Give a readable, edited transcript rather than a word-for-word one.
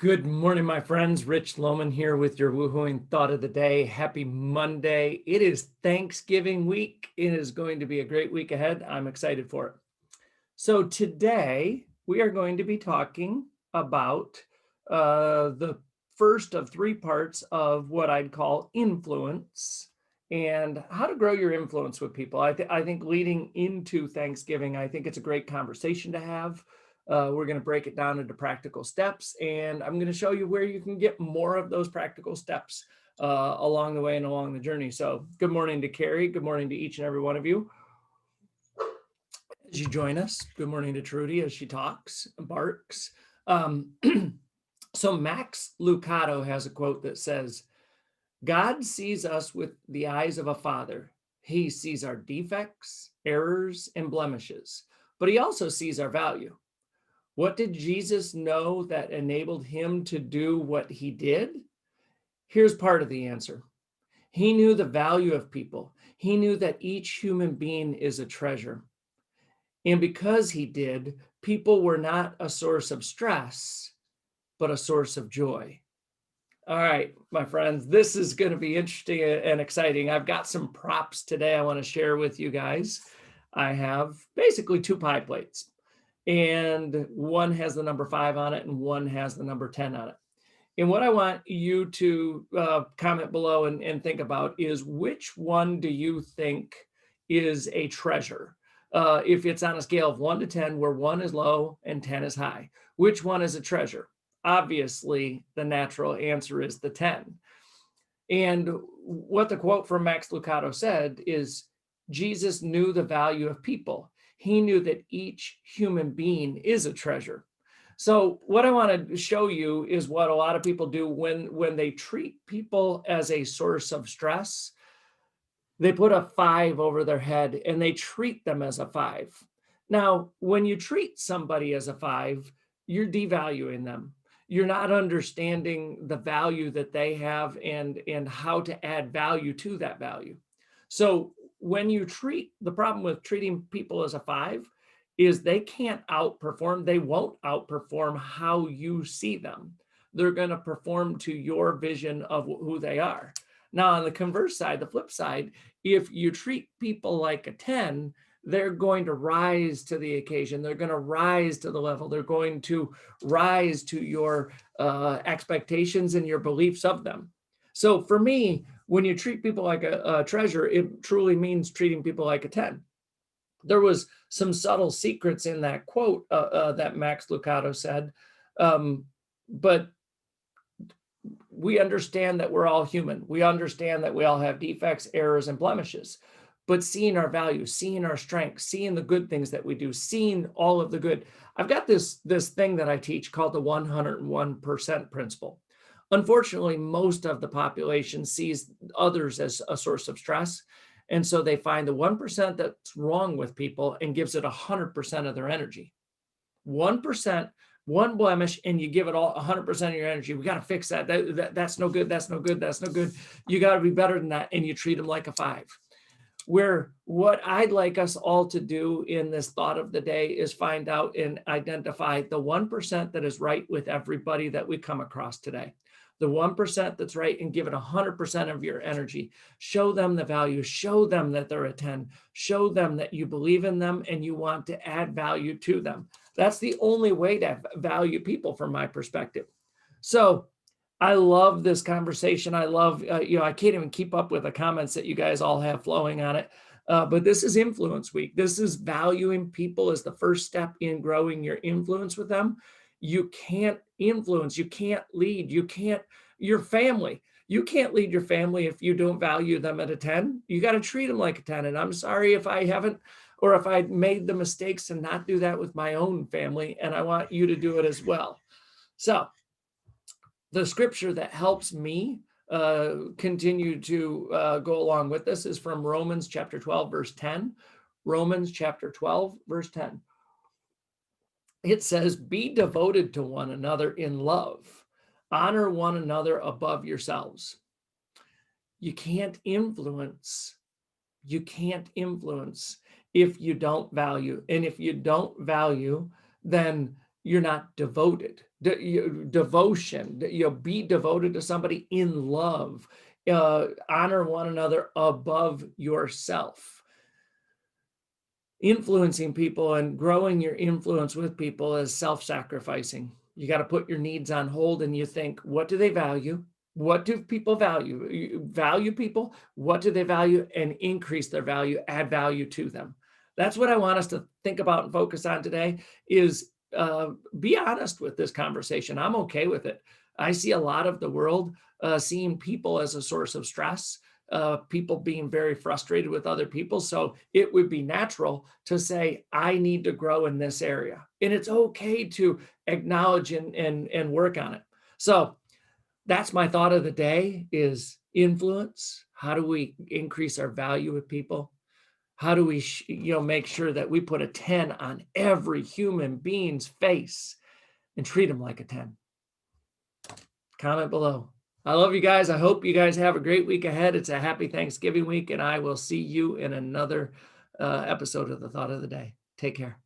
Good morning, my friends. Rich Lohman here with your woohooing thought of the day. Happy Monday. It is Thanksgiving week. It is going to be a great week ahead. I'm excited for it. So today we are going to be talking about the first of three parts of what I'd call influence and how to grow your influence with people. I think leading into Thanksgiving, I think it's a great conversation to have. We're going to break it down into practical steps, and I'm going to show you where you can get more of those practical steps along the way and along the journey. So good morning to Carrie. Good morning to each and every one of you as you join us. Good morning to Trudy as she talks, barks. So Max Lucado has a quote that says, God sees us with the eyes of a father. He sees our defects, errors, and blemishes, but he also sees our value. What did Jesus know that enabled him to do what he did? Here's part of the answer. He knew the value of people. He knew that each human being is a treasure. And because he did, people were not a source of stress, but a source of joy. All right, my friends, this is going to be interesting and exciting. I've got some props today I want to share with you guys. I have basically two pie plates, and one has the number 5 on it and one has the number 10 on it. And what I want you to comment below and think about is, which one do you think is a treasure? If it's on a scale of 1 to 10, where 1 is low and 10 is high, which one is a treasure? Obviously, the natural answer is the 10. And what the quote from Max Lucado said is, Jesus knew the value of people. He knew that each human being is a treasure. So what I want to show you is what a lot of people do when they treat people as a source of stress. They put a 5 over their head and they treat them as a 5. Now, when you treat somebody as a 5, you're devaluing them. You're not understanding the value that they have and how to add value to that value. So when you the problem with treating people as a 5 is they can't outperform, they won't outperform how you see them. They're going to perform to your vision of who they are. Now, on the converse side, the flip side, if you treat people like a 10, they're going to rise to the occasion. They're going to rise to the level. They're going to rise to your expectations and your beliefs of them. So for me, when you treat people like a treasure, it truly means treating people like a 10. There was some subtle secrets in that quote that Max Lucado said, but we understand that we're all human. We understand that we all have defects, errors, and blemishes. But seeing our values, seeing our strengths, seeing the good things that we do, seeing all of the good. I've got this thing that I teach called the 101% principle. Unfortunately, most of the population sees others as a source of stress. And so they find the 1% that's wrong with people and gives it 100% of their energy. 1%, one blemish, and you give it all 100% of your energy. We got to fix that. That's no good. That's no good. That's no good. You got to be better than that. And you treat them like a 5. Where what I'd like us all to do in this thought of the day is find out and identify the 1% that is right with everybody that we come across today. The 1% that's right, and give it 100% of your energy. Show them the value. Show them that they're a 10. Show them that you believe in them and you want to add value to them. That's the only way to value people from my perspective. So I love this conversation. I love, I can't even keep up with the comments that you guys all have flowing on it. But this is Influence Week. This is valuing people as the first step in growing your influence with them. You can't influence, you can't lead, your family. You can't lead your family if you don't value them at a 10. You got to treat them like a 10. And I'm sorry if I haven't, or if I made the mistakes to not do that with my own family. And I want you to do it as well. So the scripture that helps me continue to go along with this is from Romans chapter 12, verse 10. Romans chapter 12, verse 10. It says, be devoted to one another in love. Honor one another above yourselves. You can't influence if you don't value. And if you don't value, then you're not devoted. devotion, be devoted to somebody in love, honor one another above yourself. Influencing people and growing your influence with people is self-sacrificing. You got to put your needs on hold and you think, what do they value? What do people value? You value people. What do they value? And increase their value, add value to them. That's what I want us to think about and focus on today is be honest with this conversation. I'm okay with it. I see a lot of the world seeing people as a source of stress, people being very frustrated with other people. So it would be natural to say, I need to grow in this area. And it's okay to acknowledge and work on it. So that's my thought of the day is influence. How do we increase our value with people? How do we make sure that we put a 10 on every human being's face and treat them like a 10? Comment below. I love you guys. I hope you guys have a great week ahead. It's a happy Thanksgiving week, and I will see you in another episode of the Thought of the Day. Take care.